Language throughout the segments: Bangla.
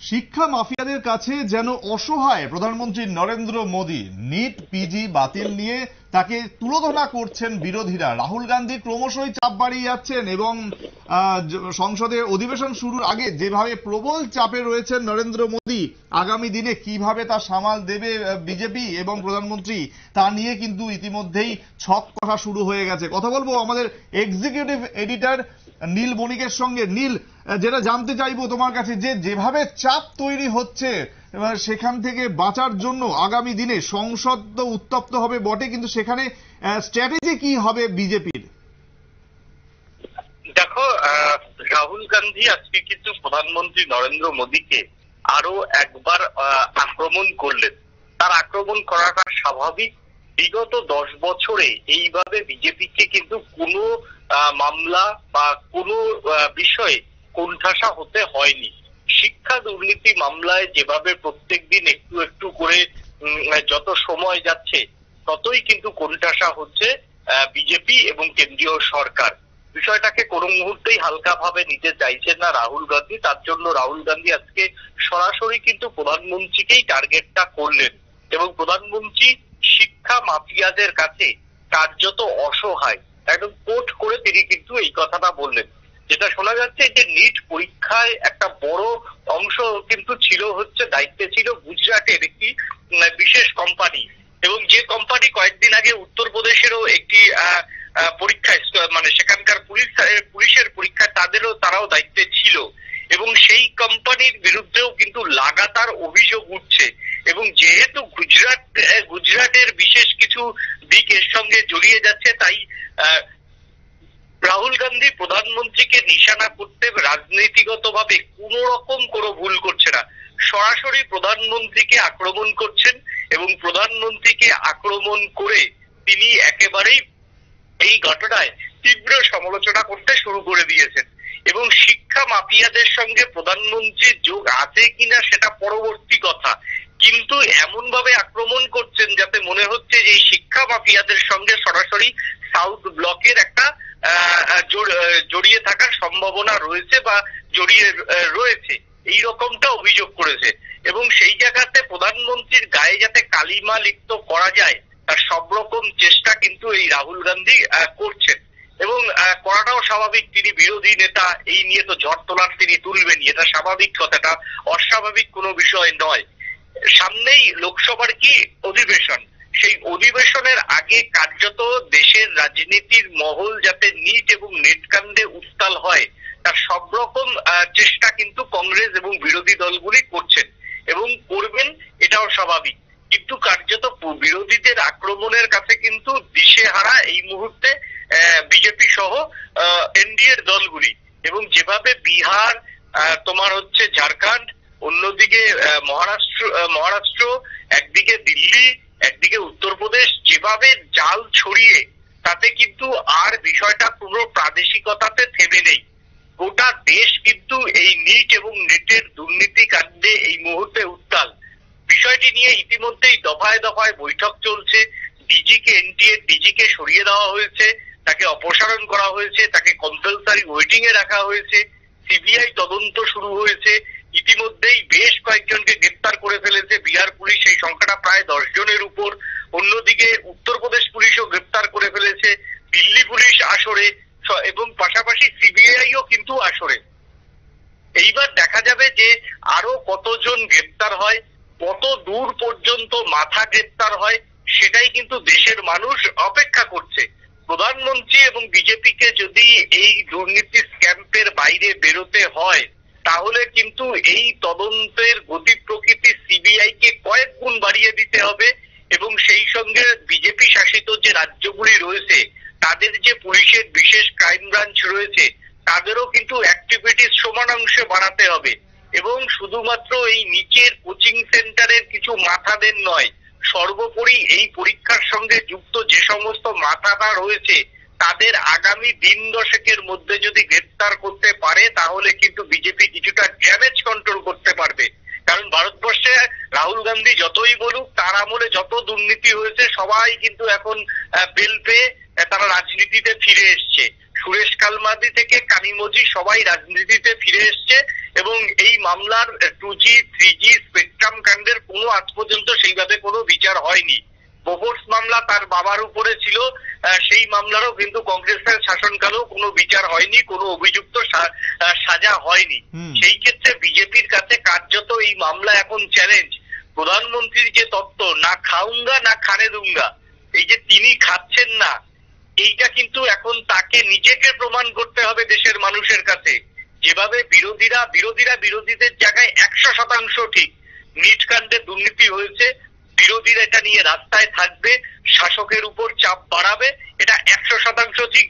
শিক্ষা মাফিয়াদের কাছে যেন অসহায় প্রধানমন্ত্রী নরেন্দ্র মোদী। নিট পিজি বাতিল নিয়ে তাকে তুলোধনা করছেন বিরোধীরা। রাহুল গান্ধী ক্রমশই চাপ বাড়িয়ে যাচ্ছেন এবং সংসদে অধিবেশন শুরুর আগে যেভাবে প্রবল চাপে রয়েছেন নরেন্দ্র মোদী, আগামী দিনে কিভাবে তা সামাল দেবে বিজেপি এবং প্রধানমন্ত্রী তা নিয়ে কিন্তু ইতিমধ্যেই ছক কষা শুরু হয়ে গেছে। কথা বলবো আমাদের এক্সিকিউটিভ এডিটর নীল বণিকের সঙ্গে। নীল, যেটা জানতে চাইবো তোমার কাছে, যেভাবে চাপ তৈরি হচ্ছে সেখান থেকে বাঁচার জন্য আগামী দিনে সংসদ তো উত্তপ্ত হবে বটে, কিন্তু সেখানে স্ট্র্যাটেজি কি হবে বিজেপির? দেখো, রাহুল গান্ধী আজকে কিন্তু প্রধানমন্ত্রী নরেন্দ্র মোদীকে আরো একবার আক্রমণ করলেন। তার আক্রমণ করাটা স্বাভাবিক। বিগত 10 বছরে এইভাবে বিজেপিকে কিন্তু কোনো মামলা বা কোনো বিষয়ে কোণঠাসা হতে হয়নি। শিক্ষা দুর্নীতি মামলায় যেভাবে প্রত্যেকদিন একটু একটু করে যত সময় যাচ্ছে ততই কিন্তু কোণঠাসা হচ্ছে বিজেপি এবং কেন্দ্রীয় সরকার। বিষয়টাকে কোনো মুহূর্তেই হালকা ভাবে নিতে চাইছেন না রাহুল গান্ধী। তার জন্য রাহুল গান্ধী আজকে সরাসরি কিন্তু প্রধানমন্ত্রীকেই টার্গেটটা করলেন এবং প্রধানমন্ত্রী শিক্ষা মাফিয়াদের কাছে কার্যত অসহায়, একদম কোট করে তিনি কিন্তু এই কথাটা বললেন। যেটা শোনা যাচ্ছে যে নিট পরীক্ষায় একটা বড় অংশ কিন্তু ছিল হচ্ছে দায়িত্বে ছিল গুজরাটের একটি বিশেষ কোম্পানি, এবং যে কোম্পানি কয়েকদিন আগে উত্তরপ্রদেশেরও একটি পরীক্ষায় মানে সেখানকার পুলিশের পরীক্ষায় তারাও দায়িত্বে ছিল, এবং সেই কোম্পানির বিরুদ্ধেও কিন্তু লাগাতার অভিযোগ উঠছে। এবং যেহেতু গুজরাটের বিশেষ কিছু দিক এর সঙ্গে জড়িয়ে যাচ্ছে, তাই রাহুল গান্ধী প্রধানমন্ত্রীকে নিশানা করতে রাজনীতিগতভাবে কোন রকম কোনো ভুল করছে না, সরাসরি প্রধানমন্ত্রীকে আক্রমণ করছেন এবং প্রধানমন্ত্রীকে আক্রমণ করে তিনি একেবারেই এই ঘটনায় তীব্র সমালোচনা করতে শুরু করে দিয়েছেন। এবং শিক্ষা মাফিয়াদের সঙ্গে প্রধানমন্ত্রীর যোগ আছে কিনা সেটা পরবর্তী কথা, কিন্তু এমন ভাবে আক্রমণ করছেন যাতে মনে হচ্ছে যে এই শিক্ষা মাফিয়াদের সঙ্গে সরাসরি সাউথ ব্লকের একটা জড়িয়ে থাকার সম্ভাবনা রয়েছে বা জড়িয়ে রয়েছে, এইরকমটা অভিযোগ করেছে। এবং সেই জায়গাতে প্রধানমন্ত্রীর গায়ে যাতে কালিমা লিপ্ত করা যায় তার সব রকম চেষ্টা কিন্তু এই রাহুল গান্ধী করছেন, এবং করাটাও স্বাভাবিক। তিনি বিরোধী নেতা, এই নিয়ে তো ঝড় তোলার তিনি তুলবেনই, এটা স্বাভাবিক কথাটা, অস্বাভাবিক কোনো বিষয় নয়। সামনেই লোকসভার কি অধিবেশন, সেই অধিবেশনের আগে কার্যত দেশের রাজনীতির মহল যাতে নিট এবং নেটকাণ্ডে উত্তাল হয় তার সব রকম চেষ্টা কিন্তু কংগ্রেস এবং বিরোধী দলগুলি করছেন এবং করবেন, এটাও স্বাভাবিক। কিন্তু কার্যত বিরোধীদের আক্রমণের কাছে কিন্তু দিশেহারা এই মুহূর্তে বিজেপি সহ এনডিএর দলগুলি। এবং যেভাবে বিহার, তোমার হচ্ছে ঝাড়খণ্ড, অন্যদিকে মহারাষ্ট্র, একদিকে দিল্লি, একদিকে উত্তরপ্রদেশ, যেভাবে জাল ছড়িয়ে তাতে কিন্তু আর বিষয়টা পুরো প্রাদেশিকতাতে থেমে নেই। গোটা দেশ কিন্তু এই নিট এবং নেটের দুর্নীতি কাণ্ডে এই মুহূর্তে উত্তাল। বিষয়টি নিয়ে ইতিমধ্যেই দফায় দফায় বৈঠক চলছে। ডিজিকে সরিয়ে দেওয়া হয়েছে, তাকে অপসারণ করা হয়েছে, তাকে কম্পালসারি ওয়েটিং এ রাখা হয়েছে, সিবিআই তদন্ত শুরু হয়েছে। ইতিমধ্যেই বেশ কয়েকজনকে গ্রেপ্তার করে ফেলেছে বিহার পুলিশ, এই সংখ্যাটা প্রায় 10 জনের উপর। অন্যদিকে উত্তরপ্রদেশ পুলিশও গ্রেপ্তার করে ফেলেছে, দিল্লি পুলিশ আসরে, এবং পাশাপাশি সিবিআইও কিন্তু আসরে। এইবার দেখা যাবে যে আরো কতজন গ্রেপ্তার হয়, কত দূর পর্যন্ত মাথা গ্রেপ্তার হয়, সেটাই কিন্তু দেশের মানুষ অপেক্ষা করছে। প্রধানমন্ত্রী এবং বিজেপিকে যদি এই দুর্নীতি স্ক্যাম্পের বাইরে বেরোতে হয় তাহলে কিন্তু এই তদন্তের গতি প্রকৃতি সিবিআই কে কয়েক গুণ বাড়িয়ে দিতে হবে, এবং সেই সঙ্গে বিজেপি শাসিত যে রাজ্যগুলি রয়েছে তাদের যে পুলিশের বিশেষ ক্রাইম ব্রাঞ্চ রয়েছে তাদেরও কিন্তু অ্যাক্টিভিটিস সমানাংশে বাড়াতে হবে। এবং শুধুমাত্র এই নিচের কোচিং সেন্টারের কিছু মাথাদের নয়, সর্বোপরি এই পরীক্ষার সঙ্গে যুক্ত যে সমস্ত মাথাটা রয়েছে তাদের আগামী দিন দশেকের মধ্যে যদি গ্রেপ্তার করতে পারে তাহলে কিন্তু বিজেপি কিছুটা ড্যামেজ কন্ট্রোল করতে পারবে। কারণ ভারতবর্ষে রাহুল গান্ধী যতই বলুক, তার আমলে যত দুর্নীতি হয়েছে সবাই কিন্তু এখন বেল পেয়ে তারা রাজনীতিতে ফিরে এসছে। সুরেশ কালমার্দি থেকে কানিমোজি সবাই রাজনীতিতে ফিরে এসছে এবং এই মামলার 2G 3G স্পেকট্রাম কাণ্ডের কোনো আজ পর্যন্ত সেইভাবে কোনো বিচার হয়নি। বোফোর্স মামলা তার বাবার উপরে ছিল, সেই মামলারও কিন্তু কংগ্রেসের শাসনকালেও কোনো বিচার হয়নি, কোনো অভিযুক্ত সাজা হয়নি। সেই ক্ষেত্রে বিজেপির কাছে কার্যত এই মামলা এখন চ্যালেঞ্জ। প্রধানমন্ত্রীর যে তত্ত্ব না খাউঙ্গা না খানে দুঙ্গা, এই যে তিনি খাচ্ছেন না, এইটা কিন্তু এখন তাকে নিজেকে প্রমাণ করতে হবে দেশের মানুষের কাছে। যেভাবে বিরোধীদের জায়গায় 100% ঠিক, নিট কাণ্ডে দুর্নীতি হয়েছে, বিরোধীরা এটা নিয়ে রাস্তায় থাকবে, শাসকের উপর চাপ বাড়াবে, এটা 100% ঠিক।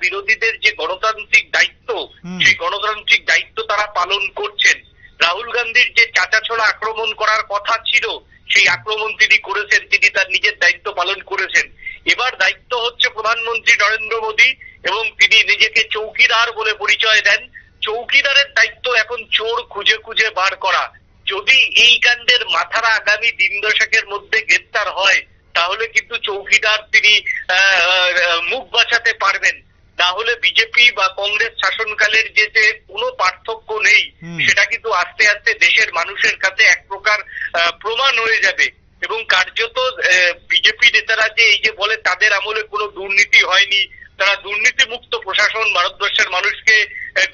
বিরোধীদের যে গণতান্ত্রিক দায়িত্ব, সেই গণতান্ত্রিক দায়িত্ব তারা পালন করছেন। রাহুল গান্ধীর যে চাঁচাছোড়া আক্রমণ করার কথা ছিল, সেই আক্রমণ তিনি করেছেন, তিনি তার নিজের দায়িত্ব পালন করেছেন। এবার দায়িত্ব হচ্ছে প্রধানমন্ত্রী নরেন্দ্র মোদী, এবং তিনি নিজেকে চৌকিদার বলে পরিচয় দেন। চৌকিদারের দায়িত্ব এখন চোর খুঁজে খুঁজে বার করা। যদি এই কাণ্ডের মাথারা আগামী দিন দশকের মধ্যে গ্রেপ্তার হয়, তাহলে কিন্তু চৌকিদার তিনি মুখ বাঁচাতে পারবেন। না হলে বিজেপি বা কংগ্রেস শাসনকালের যে কোনো পার্থক্য নেই, সেটা কিন্তু আস্তে আস্তে দেশের মানুষের কাছে এক প্রকার প্রমাণ হয়ে যাবে। এবং কার্যত বিজেপি নেতারা যে এই যে বলে তাদের আমলে কোনো দুর্নীতি হয়নি, তারা দুর্নীতি মুক্ত প্রশাসন ভারতবর্ষের মানুষকে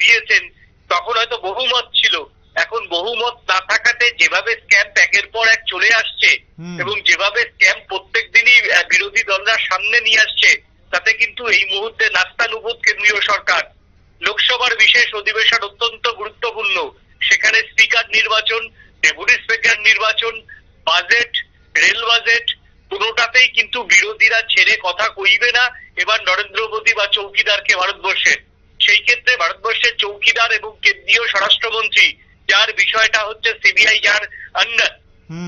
দিয়েছেন, তখন হয়তো বহুমত ছিল। এখন বহুমত না থাকাতে যেভাবে স্ক্যাম একের পর এক চলে আসছে এবং যেভাবে স্ক্যাম প্রত্যেক দিনই বিরোধী দলরা সামনে নিয়ে আসছে, তাতে কিন্তু এই মুহূর্তে নাস্তানুবুদ কেন্দ্রীয় সরকার। লোকসভার বিশেষ অধিবেশন অত্যন্ত গুরুত্বপূর্ণ, সেখানে স্পিকার নির্বাচন, ডেপুটি স্পিকার নির্বাচন, বাজেট, রেল বাজেট, কোনোটাতেই কিন্তু বিরোধীরা ছেড়ে কথা কইবে না এবার নরেন্দ্র মোদী বা চৌকিদারকে ভারতবর্ষের। সেই ক্ষেত্রে ভারতবর্ষের চৌকিদার এবং কেন্দ্রীয় স্বরাষ্ট্রমন্ত্রী, যার বিষয়টা হচ্ছে সিবিআই, যার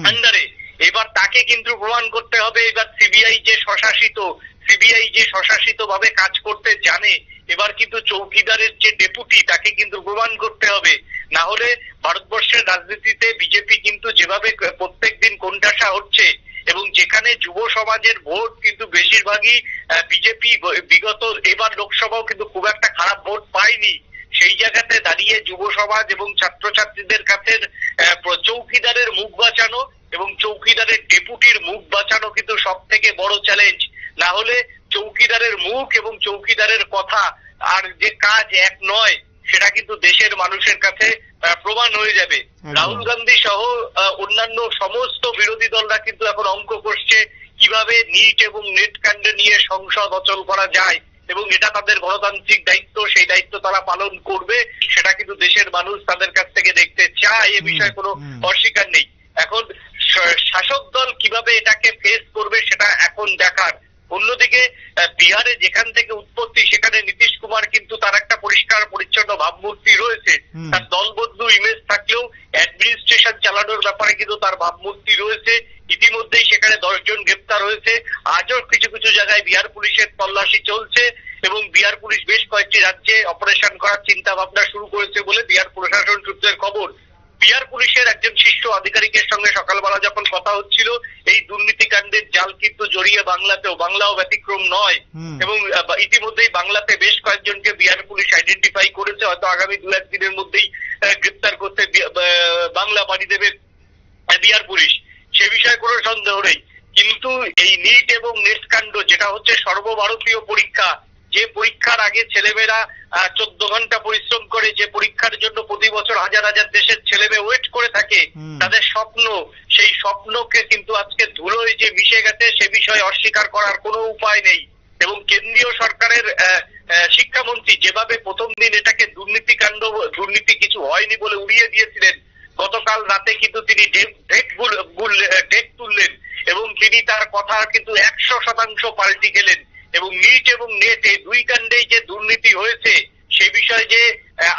আন্ডারে, এবার তাকে কিন্তু প্রমাণ করতে হবে এবার সিবিআই যে স্বশাসিত ভাবে কাজ করতে জানে, এবার কিন্তু চৌকিদারের যে ডেপুটি, তাকে কিন্তু প্রমাণ করতে হবে। না হলে ভারতবর্ষের রাজনীতিতে বিজেপি কিন্তু যেভাবে প্রত্যেক দিন কোণঠাসা হচ্ছে, এবং যেখানে যুব সমাজের ভোট কিন্তু বেশিরভাগই বিজেপি বিগত এবার লোকসভাও কিন্তু খুব একটা খারাপ ভোট পায়নি, সেই জায়গাতে দাঁড়িয়ে যুব সমাজ এবং ছাত্রছাত্রীদের কাছে চৌকিদারের মুখ বাঁচানো এবং চৌকিদারের ডেপুটির মুখ বাঁচানো কিন্তু সব থেকে বড় চ্যালেঞ্জ। না হলে চৌকিদারের মুখ এবং চৌকিদারের কথা আর যে কাজ এক নয়, সেটা কিন্তু দেশের মানুষের কাছে প্রমাণ হয়ে যাবে। রাহুল গান্ধী সহ অন্যান্য সমস্ত বিরোধী দলরা কিন্তু এখন অঙ্ক করছে কিভাবে নিট এবং নেট কাণ্ড নিয়ে সংসদ অচল করা যায়, এবং এটা তাদের গণতান্ত্রিক দায়িত্ব, সেই দায়িত্ব তারা পালন করবে, সেটা কিন্তু দেশের মানুষ তাদের কাছ থেকে দেখতে চায়, এ বিষয়ে কোনো অস্বীকার নেই। এখন শাসক দল কিভাবে এটাকে ফেস করবে সেটা এখন দেখার। অন্যদিকে বিহারে যেখান থেকে উৎপত্তি, সেখানে নীতিশ কুমার কিন্তু তার একটা পরিষ্কার পরিচ্ছন্ন ভাবমূর্তি রয়েছে, তার দলবদ্ধ ইমেজ থাকলেও অ্যাডমিনিস্ট্রেশন চালানোর ব্যাপারে কিন্তু তার ভাবমূর্তি রয়েছে। ইতিমধ্যেই সেখানে 10 জন গ্রেপ্তার হয়েছে। আজও কিছু কিছু জায়গায় বিহার পুলিশের তল্লাশি চলছে, এবং বিহার পুলিশ বেশ কয়েকটি রাজ্যে অপারেশন করার চিন্তা ভাবনা শুরু করেছে বলে বিহার প্রশাসন সূত্রের খবর। বিহার পুলিশের একজন শীর্ষ আধিকারিকের সঙ্গে সকালবেলা যখন কথা হচ্ছিল, এই দুর্নীতিকাণ্ডের জাল কিন্তু জড়িয়ে বাংলাও ব্যতিক্রম নয়, এবং ইতিমধ্যেই বাংলাতে বেশ কয়েকজনকে বিহার পুলিশ আইডেন্টিফাই করেছে। হয়তো আগামী 2-1 দিনের মধ্যেই গ্রেপ্তার করতে বাংলা পাড়ি দেবে বিহার পুলিশ, সে বিষয়ে কোনো সন্দেহ নেই। কিন্তু এই নিট এবং নেট কাণ্ড, যেটা হচ্ছে সর্বভারতীয় পরীক্ষা, যে পরীক্ষার আগে ছেলেমেয়েরা 14 ঘন্টা পরিশ্রম করে, যে পরীক্ষার জন্য প্রতি বছর হাজার হাজার দেশের ছেলেমেয়ে ওয়েট করে থাকে, তাদের স্বপ্ন, সেই স্বপ্নকে কিন্তু আজকে ধুলোয় যে মিশে গেছে, সে বিষয়ে অস্বীকার করার কোনো উপায় নেই। এবং কেন্দ্রীয় সরকারের শিক্ষামন্ত্রী যেভাবে প্রথম দিন এটাকে দুর্নীতি কিছু হয়নি বলে উড়িয়ে দিয়েছিলেন, গতকাল রাতে কিন্তু তিনি ঢেক তুললেন এবং তিনি তার কথা কিন্তু 100% পাল্টি গেলেন। এবং নিট এবং নেট, এই দুই কাণ্ডেই যে দুর্নীতি হয়েছে, সে বিষয়ে যে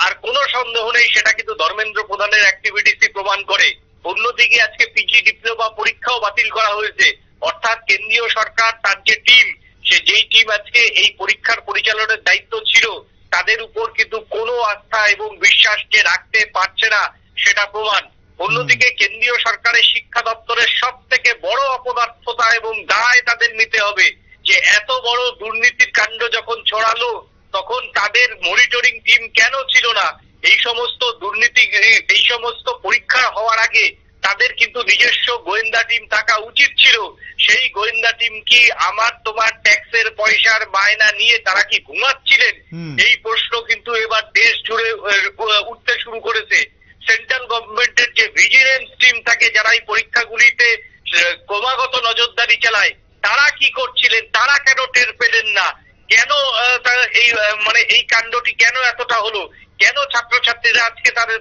আর কোনো সন্দেহ নেই, সেটা কিন্তু ধর্মেন্দ্র প্রধানের অ্যাক্টিভিটিসই প্রমাণ করে। অন্যদিকে আজকে পিজি ডিপ্লোমা পরীক্ষাও বাতিল করা হয়েছে, অর্থাৎ কেন্দ্রীয় সরকার তার যে টিম, যেই টিম আজকে এই পরীক্ষার পরিচালনার দায়িত্ব ছিল, তাদের উপর কিন্তু কোনো আস্থা এবং বিশ্বাসকে রাখতে পারছে না, সেটা প্রমাণ। অন্যদিকে কেন্দ্রীয় সরকারের শিক্ষা দপ্তরের সব থেকে বড় অপদার্থতা এবং দায় তাদের নিতে হবে, যে এত বড় দুর্নীতির কাণ্ড যখন ছড়ালো, তখন তাদের মনিটরিং টিম কেন ছিল না? এই সমস্ত দুর্নীতি, এই সমস্ত পরীক্ষা হওয়ার আগে তাদের কিন্তু নিজস্ব গোয়েন্দা টিম থাকা উচিত ছিল। সেই গোয়েন্দা টিম কি আমার তোমার ট্যাক্সের পয়সার বায়না নিয়ে তারা কি ঘুমাচ্ছিলেন? এই প্রশ্ন কিন্তু এবার দেশ জুড়ে উঠতে শুরু করেছে। সেন্ট্রাল গভর্নমেন্টের যে ভিজিলেন্স টিম থাকে, যারা এই পরীক্ষাগুলিতে ক্রমাগত নজরদারি চালায়, তারা কি করছিলেন? তারা কেন টের পেলেন না? কেন এই এই কাণ্ডটি কেন এতটা হলো? কেন ছাত্রছাত্রীরা আজকে তাদের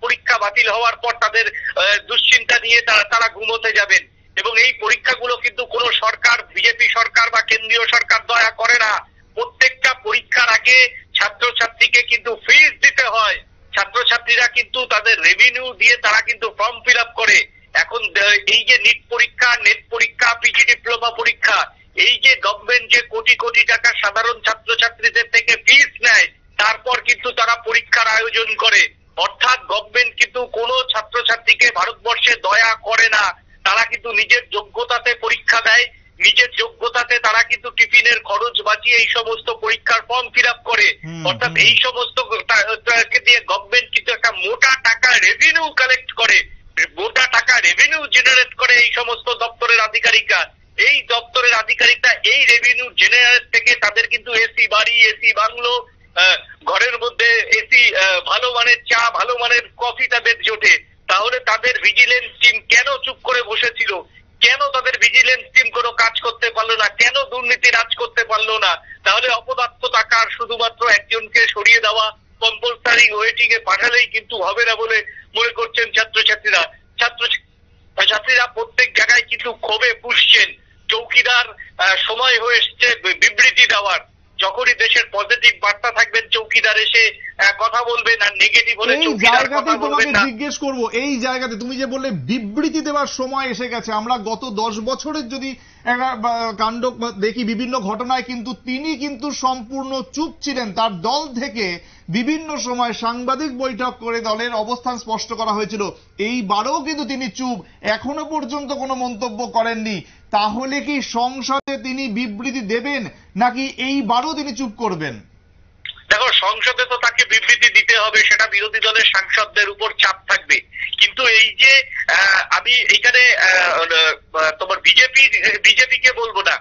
পরীক্ষা বাতিল হওয়ার পর তাদের দুশ্চিন্তা নিয়ে তারা ঘুমোতে যাবেন? এবং এই পরীক্ষাগুলো কিন্তু কোনো সরকার, বিজেপি সরকার বা কেন্দ্রীয় সরকার দয়া করে না। প্রত্যেকটা পরীক্ষার আগে ছাত্রছাত্রীকে কিন্তু ফিস দিতে হয়। ছাত্রছাত্রীরা কিন্তু তাদের রেভিনিউ দিয়ে তারা কিন্তু ফর্ম ফিল আপ করে। এখন এই যে নিট পরীক্ষা, নেট পরীক্ষা, পিজি ডিপ্লোমা পরীক্ষা, এই যে গভর্নমেন্ট যে কোটি কোটি টাকা সাধারণ ছাত্রছাত্রীদের থেকে ফিস নেয়, তারপর কিন্তু তারা পরীক্ষার আয়োজন করে। অর্থাৎ গভর্নমেন্ট কিন্তু কোনো ছাত্রছাত্রীকে ভারতবর্ষে দয়া করে না। তারা কিন্তু নিজের যোগ্যতাতে পরীক্ষা দেয়, নিজের যোগ্যতাতে তারা কিন্তু টিফিনের খরচ বাঁচিয়ে এই সমস্ত পরীক্ষার ফর্ম ফিল আপ করে। অর্থাৎ এই সমস্ত দিয়ে গভর্নমেন্ট কিন্তু একটা মোটা টাকা রেভিনিউ কালেক্ট করে, মোটা টাকা রেভিনিউ জেনারেট করে এই সমস্ত দপ্তরের আধিকারিকরা। এই দপ্তরের আধিকারিকরা এই রেভিনিউ জেনারেট থেকে তাদের কিন্তু এসি বাড়ি, এসি বাংলো, ঘরের মধ্যে এসি, ভালো মানের চা, ভালো মানের কফি তাদের জোটে। তাহলে তাদের ভিজিলেন্স টিম কেন চুপ করে বসেছিল? কেন তাদের ভিজিলেন্স টিম কোনো কাজ করতে পারলো না? কেন দুর্নীতি রাজ করতে পারলো না? তাহলে অপদার্থ টাকার শুধুমাত্র একজনকে সরিয়ে দেওয়া, কম্পালসারি ওয়েটিং এ পাঠালেই কিন্তু হবে না বলে মনে করছেন ছাত্রছাত্রীরা। ছাত্রীরা প্রত্যেক জায়গায় কিন্তু ক্ষোভে পুষছেন। চৌকিদার সময় হয়ে এসছে বিবৃতি দেওয়ার। যখনই দেশের পজিটিভ বার্তা থাকবেন চৌকিদার এসে কথা বলবেন, আর নেগেটিভ হলে চৌকিদার কথা বলবেন না। জিজ্ঞেস করবো, এই জায়গাতে তুমি যে বললে বিবৃতি দেওয়ার সময় এসে গেছে, আমরা গত 10 বছরের যদি কাণ্ড দেখি, বিভিন্ন ঘটনায় কিন্তু তিনি কিন্তু সম্পূর্ণ চুপ ছিলেন। তার দল থেকে বিভিন্ন সময় সাংবাদিক বৈঠক করে দলের অবস্থান স্পষ্ট করা হয়েছিল। এইবারও কিন্তু তিনি চুপ, এখনো পর্যন্ত কোনো মন্তব্য করেননি। তাহলে কি সংসদে তিনি বিবৃতি দেবেন, নাকি এইবারও তিনি চুপ করবেন? দেখো, সংসদে তো তাকে বিবৃতি দিতে হবে, সেটা বিরোধী দলের সাংসদদের উপর চাপ থাকবে। কিন্তু এই যে আমি এখানে তোমার বিজেপিকে বলবো না,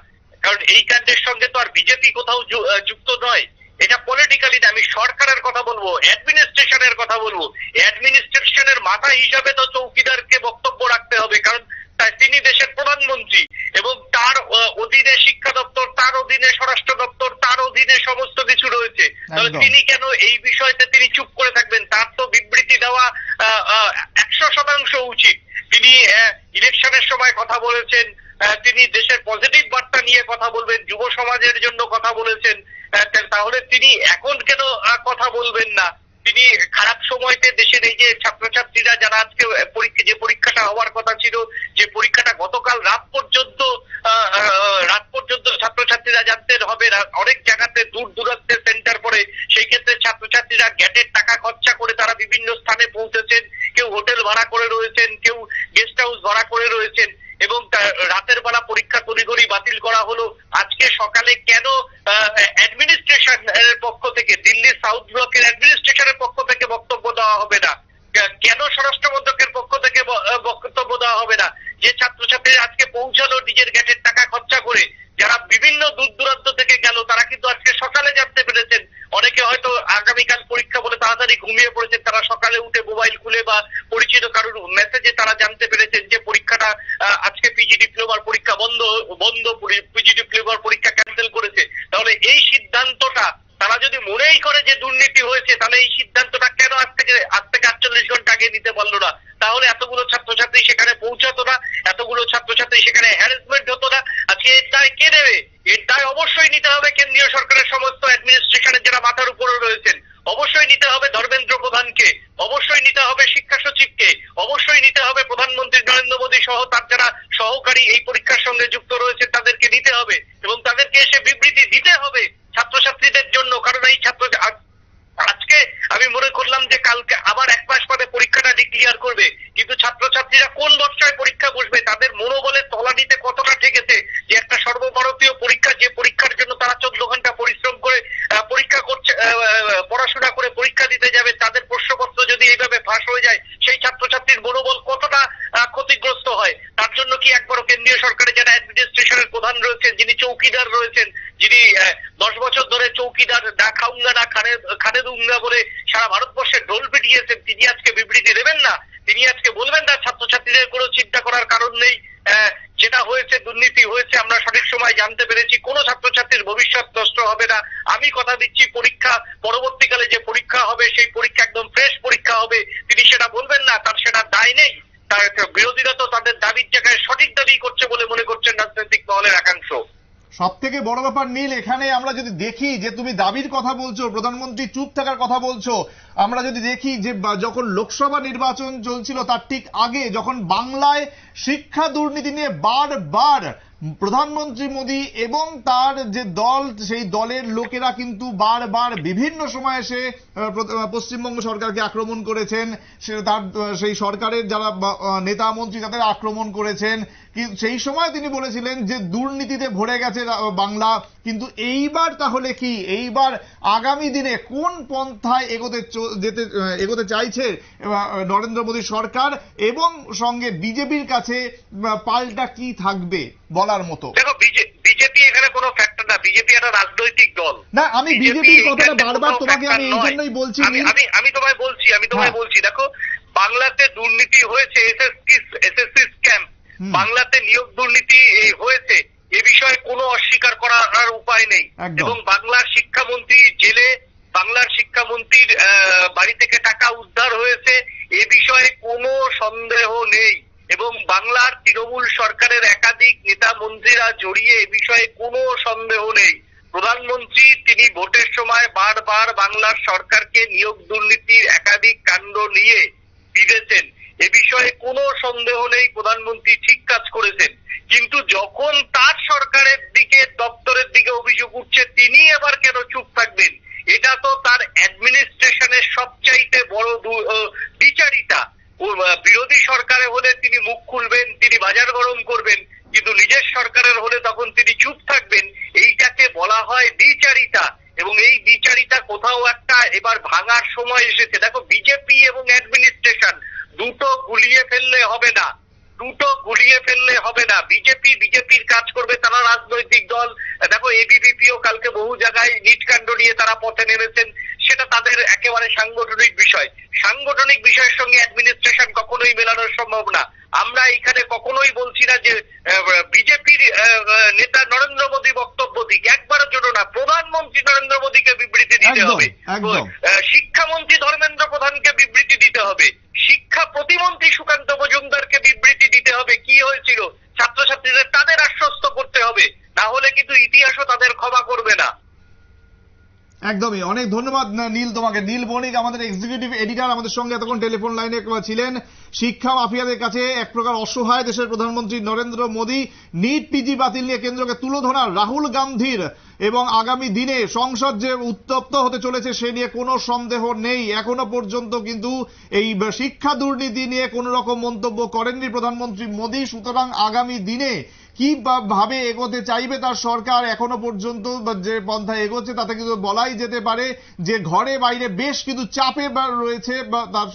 কারণ এই কাণ্ডের সঙ্গে তো আর বিজেপি কোথাও যুক্ত নয়। এটা পলিটিক্যালি না, আমি সরকারের কথা বলবো, অ্যাডমিনিস্ট্রেশনের কথা বলবো। অ্যাডমিনিস্ট্রেশনের মাথা হিসাবে তো চৌকিদারকে বক্তব্য রাখতে হবে, কারণ তিনি দেশের প্রধানমন্ত্রী এবং তার অধীনে শিক্ষা দপ্তর, তার অধীনে স্বরাষ্ট্র দপ্তর, তার অধীনে সমস্ত কিছু রয়েছে। তাহলে তিনি কেন এই বিষয়তে তিনি চুপ করে থাকবেন? তার তো বিবৃতি দেওয়া 100% উচিত। তিনি ইলেকশনের সময় কথা বলেছেন, তিনি দেশের পজিটিভ বার্তা নিয়ে কথা বলবেন, যুব সমাজের জন্য কথা বলেছেন। তাহলে তিনি এখন কেন কথা বলবেন না? তিনি খারাপ সময়তে দেশের এই যে ছাত্রছাত্রীরা যারা আজকে যে পরীক্ষাটা হওয়ার কথা ছিল, যে পরীক্ষাটা গতকাল রাত পর্যন্ত ছাত্রছাত্রীরা জানতে হবে, অনেক জায়গাতে দূর দূরান্তে সেন্টার পড়ে, সেই ক্ষেত্রে ছাত্রছাত্রীরা গ্যাটের টাকা খরচা করে তারা বিভিন্ন স্থানে পৌঁছেছেন। কেউ হোটেল ভাড়া করে রয়েছেন, কেউ গেস্ট হাউস ভাড়া করে রয়েছেন, এবং রাতের বেলা পরীক্ষা তড়িঘড়ি বাতিল করা হলো। আজকে সকালে কেন অ্যাডমিনিস্ট্রেশনের পক্ষ থেকে, দিল্লি সাউথ ব্লকের অ্যাডমিনিস্ট্রেশনের পক্ষ থেকে বক্তব্য দেওয়া হবে না? কেন স্বরাষ্ট্র মন্ত্রকের পক্ষ থেকে বক্তব্য দেওয়া হবে না? যে ছাত্রছাত্রীরা আজকে পৌঁছালো নিজের গ্যাটের টাকা খরচা করে, যারা বিভিন্ন দূর দূরান্ত থেকে গেল, তারা কিন্তু আজকে সকালে জানতে পেরেছেন। অনেকে হয়তো আগামীকাল পরীক্ষা বলে তাড়াতাড়ি ঘুমিয়ে পড়েছেন, তারা সকালে উঠে মোবাইল খুলে বা পরিচিত কারোর মেসেজে তারা জানতে পেরেছেন যে পরীক্ষাটা আজকে পিজি ডিপ্লোমার পরীক্ষা বন্ধ, পিজি ডিপ্লোমার পরীক্ষা ক্যান্সেল করেছে। তাহলে এই সিদ্ধান্তটা তারা যদি মনেই করে যে দুর্নীতি হয়েছে, তাহলে এই সিদ্ধান্তটা কেন আজ থেকে 48 ঘন্টা আগে নিতে পারলো না? তাহলে এতগুলো ছাত্রছাত্রী সেখানে পৌঁছাতো না, এতগুলো ছাত্রছাত্রী সেখানে হ্যারাসমেন্ট হতো না। আজকে এর দায় কে দেবে? এর দায় অবশ্যই নিতে হবে কেন্দ্রীয় সরকারের সমস্ত অ্যাডমিনিস্ট্রেশনের যারা মাথার উপরে রয়েছেন। অবশ্যই নিতে হবে ধর্মেন্দ্র প্রধানকে, অবশ্যই নিতে হবে শিক্ষা সচিবকে, অবশ্যই নিতে হবে প্রধানমন্ত্রী নরেন্দ্র মোদী সহ তার যারা সহকারী এই পরীক্ষার সঙ্গে যুক্ত রয়েছে তাদেরকে নিতে হবে, এবং তাদেরকে এসে বিবৃতি দিতে হবে ছাত্রছাত্রীদের জন্য। কারণ এই আজকে আমি মনে করলাম যে কালকে আবার 1 মাস পরে পরীক্ষাটা ডিক্লিয়ার করবে, কিন্তু ছাত্রছাত্রীরা কোন বর্ষায় পরীক্ষা বসবে? তাদের মনোবলের তলানিতে কতটা ঠেকেছে যে একটা সর্বভারতীয় পরীক্ষা, যে পরীক্ষার জন্য তারা 14 ঘন্টা পরিশ্রম করে পরীক্ষা করতে মনোবল কতটা ক্ষতিগ্রস্ত হয়। তার জন্য কি একবারও কেন্দ্রীয় সরকারের যারা অ্যাডমিনিস্ট্রেশনের প্রধান রয়েছেন, যিনি চৌকিদার রয়েছেন, যিনি 10 বছর ধরে চৌকিদার না খাউঙ্গা না খানে দুঙ্গা বলে সারা ভারতবর্ষে ঢোল পিটিয়েছেন, তিনি আজকে বিবৃতি দেবেন না? তিনি আজকে বলবেন না ছাত্রছাত্রীদের কোনো চিন্তা করার কারণ নেই, যেটা হয়েছে দুর্নীতি হয়েছে, আমরা সঠিক সময় জানতে পেরেছি, কোনো ছাত্রছাত্রীর ভবিষ্যৎ নষ্ট হবে না, আমি কথা দিচ্ছি পরীক্ষা পরবর্তীকালে যে পরীক্ষা হবে সেই পরীক্ষা একদম ফ্রেশ পরীক্ষা হবে, তিনি সেটা বলবেন না? তার সেটা দায় নেই? তার বিরোধীরা তো তাদের দাবির জায়গায় সঠিক দাবি করছে বলে মনে করছেন রাজনৈতিক মহলের একাংশ। সব থেকে বড় ব্যাপার নীল, এখানে আমরা যদি দেখি যে তুমি দাবির কথা বলছো, প্রধানমন্ত্রী চুপ থাকার কথা বলছো, আমরা যদি দেখি যে যখন লোকসভা নির্বাচন চলছিল তার ঠিক আগে যখন বাংলায় শিক্ষা দুর্নীতি নিয়ে বারবার প্রধানমন্ত্রী মোদী এবং তার যে দল সেই দলের লোকেরা কিন্তু বারবার বিভিন্ন সময় এসে পশ্চিমবঙ্গ সরকারকে আক্রমণ করেছেন, সেই সরকারের যারা নেতা মন্ত্রী তাদের আক্রমণ করেছেন। সেই সময় তিনি বলেছিলেন যে দুর্নীতিতে ভরে গেছে বাংলা। কিন্তু এইবার তাহলে কি, এইবার আগামী দিনে কোন পন্থায় এগোতে চাইছে নরেন্দ্র মোদী সরকার, এবং সঙ্গে বিজেপির কাছে পাল্টা কি থাকবে বলার মতো? দেখো, বিজেপি এখানে কোনো ফ্যাক্টর না, বিজেপি একটা রাজনৈতিক দল। না, আমি বিজেপির কথাটা বারবার তোমাকে আমি এই জন্যই বলছি। আমি তোমায় বলছি দেখো, বাংলাতে দুর্নীতি হয়েছে, এসএসসি স্ক্যাম, বাংলাতে নিয়োগ দুর্নীতি হয়েছে, এ বিষয়ে কোনো অস্বীকার করার উপায় নেই। এবং বাংলার শিক্ষামন্ত্রী জেলে, বাংলার শিক্ষামন্ত্রীর বাড়ি থেকে টাকা উদ্ধার হয়েছে, এ বিষয়ে কোনো সন্দেহ নেই। এবং বাংলার তৃণমূল সরকারের একাধিক নেতা মন্ত্রীরা জড়িয়ে, এ বিষয়ে কোনো সন্দেহ নেই। প্রধানমন্ত্রী তিনি ভোটের সময় বারবার বাংলার সরকারকে নিয়োগ দুর্নীতির একাধিক কাণ্ড নিয়ে বিঁধেছেন, এ বিষয়ে কোনো সন্দেহ নেই, প্রধানমন্ত্রী ঠিক কাজ করেছেন। কিন্তু যখন তার সরকারের দিকে, দপ্তরের দিকে অভিযোগ উঠছে, তিনি এবার কেন চুপ থাকবেন? এটা তো তার অ্যাডমিনিস্ট্রেশনের সবচাইতে বড় দ্বিচারিতা। বিরোধী সরকারে হলে তিনি মুখ খুলবেন, তিনি বাজার গরম করবেন, কিন্তু নিজের সরকারের হলে তখন তিনি চুপ থাকবেন। এইটাকে বলা হয় দ্বিচারিতা, এবং এই দ্বিচারিতা কোথাও একটা এবার ভাঙার সময় এসেছে। দেখো, বিজেপি এবং অ্যাডমিনিস্ট্রেশন দুটো গুলিয়ে ফেললে হবে না। বিজেপির কাজ করবে, তারা রাজনৈতিক দল। দেখো, এবিভিপিও কালকে বহু জায়গায় নিট কাণ্ড নিয়ে তারা পথে নেমেছেন, সেটা তাদের একেবারে সাংগঠনিক বিষয়। সাংগঠনিক বিষয়ের সঙ্গে অ্যাডমিনিস্ট্রেশন কখনোই মেলানো সম্ভব না। আমরা এখানে কখনোই বলছি না যে বিজেপির নেতা নরেন্দ্র মোদী বক্তব্য দিক, একবারের জন্য না। প্রধানমন্ত্রী নরেন্দ্র মোদীকে বিবৃতি দিতে হবে, শিক্ষামন্ত্রী ধর্মেন্দ্র প্রধানকে বিবৃতি দিতে হবে, শিক্ষা প্রতিমন্ত্রী সুকান্ত মজুমদারকে বিবৃতি দিতে হবে কি হয়েছিল, ছাত্রছাত্রীদের তাদের আশ্বস্ত করতে হবে, না হলে কিন্তু ইতিহাসও তাদের ক্ষমা করবে না। একদমই। অনেক ধন্যবাদ নীল তোমাকে। নীল বণিক আমাদের এক্সিকিউটিভ এডিটর আমাদের সঙ্গে এতক্ষণ টেলিফোন লাইনে ছিলেন। শিক্ষা মাফিয়াদের কাছে এক প্রকার অসহায় দেশের প্রধানমন্ত্রী নরেন্দ্র মোদী। নিট পিজি বাতিল নিয়ে কেন্দ্রকে তুলোধনা রাহুল গান্ধীর, এবং আগামী দিনে সংসদ যে উত্তপ্ত হতে চলেছে সে নিয়ে কোনো সন্দেহ নেই। এখনো পর্যন্ত কিন্তু এই শিক্ষা দুর্নীতি নিয়ে কোনো রকম মন্তব্য করেননি প্রধানমন্ত্রী মোদী। সুতরাং আগামী দিনে কি ভাবে এগোতে চাইবে তার সরকার, এখনো পর্যন্ত যে পন্থা এগোচ্ছে তাতে কিন্তু বলাই যেতে পারে যে ঘরে বাইরে বেশ কিন্তু চাপে রয়েছে তার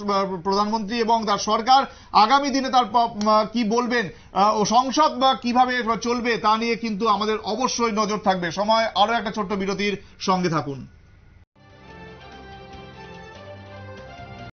প্রধানমন্ত্রী এবং তার সরকার। আগামী দিনে তার কি বলবেন ও সংসদ বা কিভাবে চলবে তা নিয়ে কিন্তু আমাদের অবশ্যই নজর থাকবে। সময় আরো একটা ছোট্ট বিরতির, সঙ্গে থাকুন।